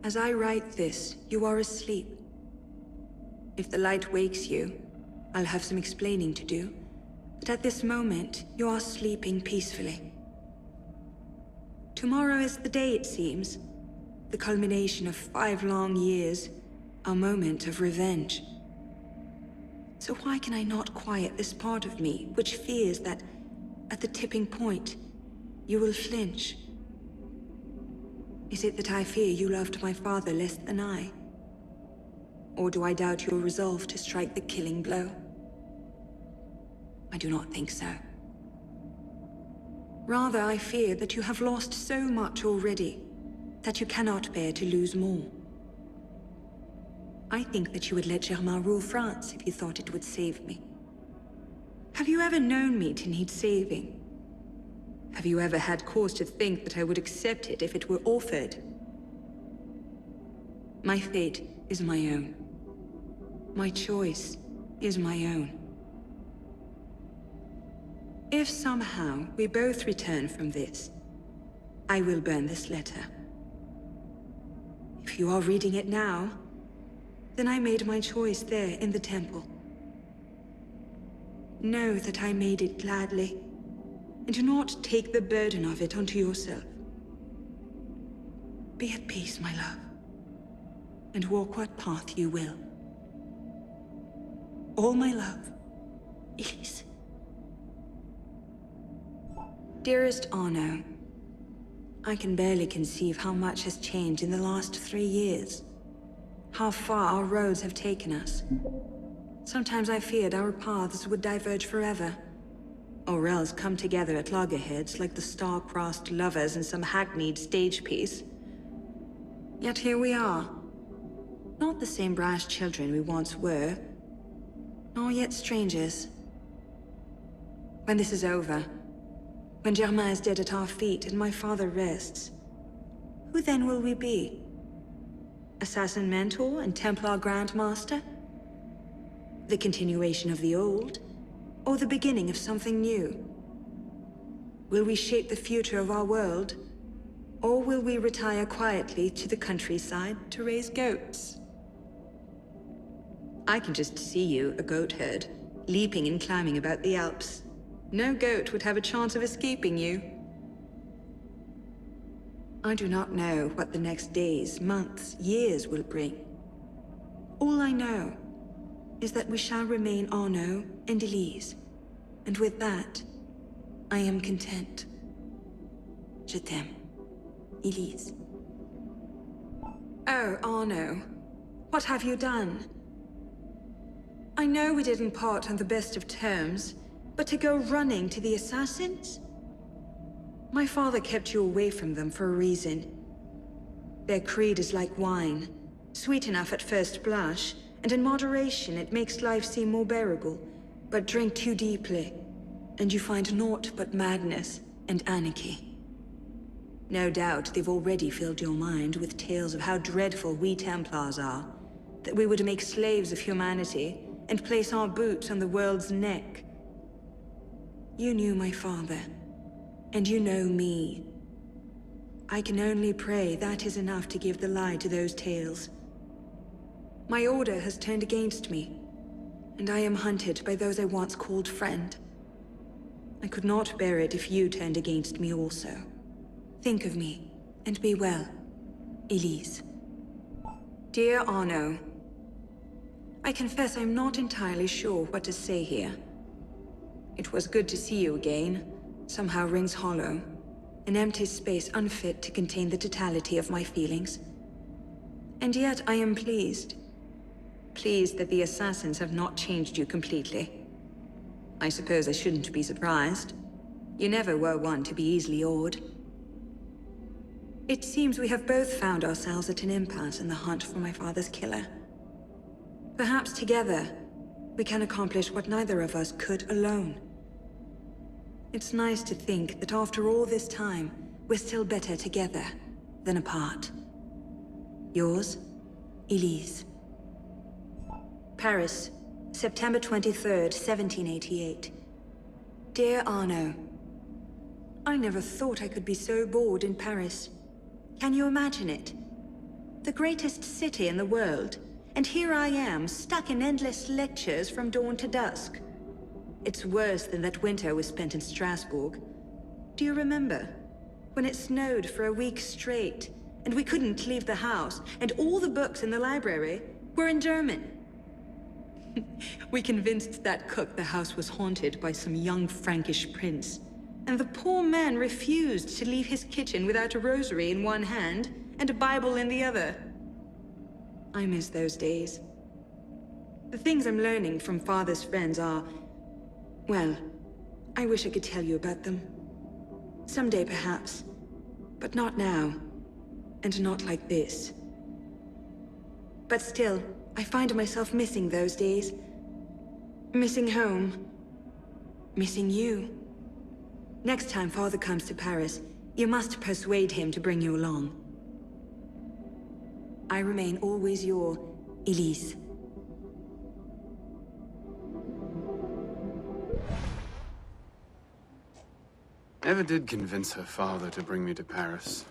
As I write this, you are asleep. If the light wakes you, I'll have some explaining to do. But at this moment, you are sleeping peacefully. Tomorrow is the day, it seems. The culmination of 5 long years. A moment of revenge. So why can I not quiet this part of me, which fears that, at the tipping point, you will flinch? Is it that I fear you loved my father less than I? Or do I doubt your resolve to strike the killing blow? I do not think so. Rather, I fear that you have lost so much already, that you cannot bear to lose more. I think that you would let Germain rule France if you thought it would save me. Have you ever known me to need saving? Have you ever had cause to think that I would accept it if it were offered? My fate is my own. My choice is my own. If somehow we both return from this, I will burn this letter. If you are reading it now, then I made my choice there in the temple. Know that I made it gladly, and do not take the burden of it onto yourself. Be at peace, my love, and walk what path you will. All my love, Elise. Dearest Arno, I can barely conceive how much has changed in the last 3 years. How far our roads have taken us. Sometimes I feared our paths would diverge forever, or else come together at loggerheads like the star-crossed lovers in some hackneyed stage piece. Yet here we are. Not the same brash children we once were, nor yet strangers. When this is over, when Germain is dead at our feet and my father rests, who then will we be? Assassin mentor and Templar Grandmaster? The continuation of the old, or the beginning of something new? Will we shape the future of our world, or will we retire quietly to the countryside to raise goats? I can just see you, a goat herd, leaping and climbing about the Alps. No goat would have a chance of escaping you. I do not know what the next days, months, years will bring. All I know is that we shall remain Arno and Elise, and with that, I am content. Je t'aime, Elise. Oh, Arno, what have you done? I know we didn't part on the best of terms, but to go running to the assassins? My father kept you away from them for a reason. Their creed is like wine, sweet enough at first blush, and in moderation it makes life seem more bearable, but drink too deeply, and you find naught but madness and anarchy. No doubt they've already filled your mind with tales of how dreadful we Templars are, that we would make slaves of humanity and place our boots on the world's neck. You knew my father, and you know me. I can only pray that is enough to give the lie to those tales. My order has turned against me, and I am hunted by those I once called friend. I could not bear it if you turned against me also. Think of me, and be well, Elise. Dear Arno, I confess I'm not entirely sure what to say here. It was good to see you again. Somehow rings hollow. An empty space unfit to contain the totality of my feelings. And yet I am pleased. Pleased that the assassins have not changed you completely. I suppose I shouldn't be surprised. You never were one to be easily awed. It seems we have both found ourselves at an impasse in the hunt for my father's killer. Perhaps together, we can accomplish what neither of us could alone. It's nice to think that after all this time, we're still better together than apart. Yours, Elise. Paris, September 23rd, 1788. Dear Arno, I never thought I could be so bored in Paris. Can you imagine it? the greatest city in the world. And here I am, stuck in endless lectures from dawn to dusk. It's worse than that winter we spent in Strasbourg. Do you remember? When it snowed for a week straight, and we couldn't leave the house, and all the books in the library were in German. We convinced that cook the house was haunted by some young Frankish prince. And the poor man refused to leave his kitchen without a rosary in one hand and a Bible in the other. I miss those days. The things I'm learning from Father's friends are... well, I wish I could tell you about them. Someday, perhaps. But not now. And not like this. But still, I find myself missing those days. Missing home. Missing you. Next time Father comes to Paris, you must persuade him to bring you along. I remain always your Elise. Never did convince her father to bring me to Paris.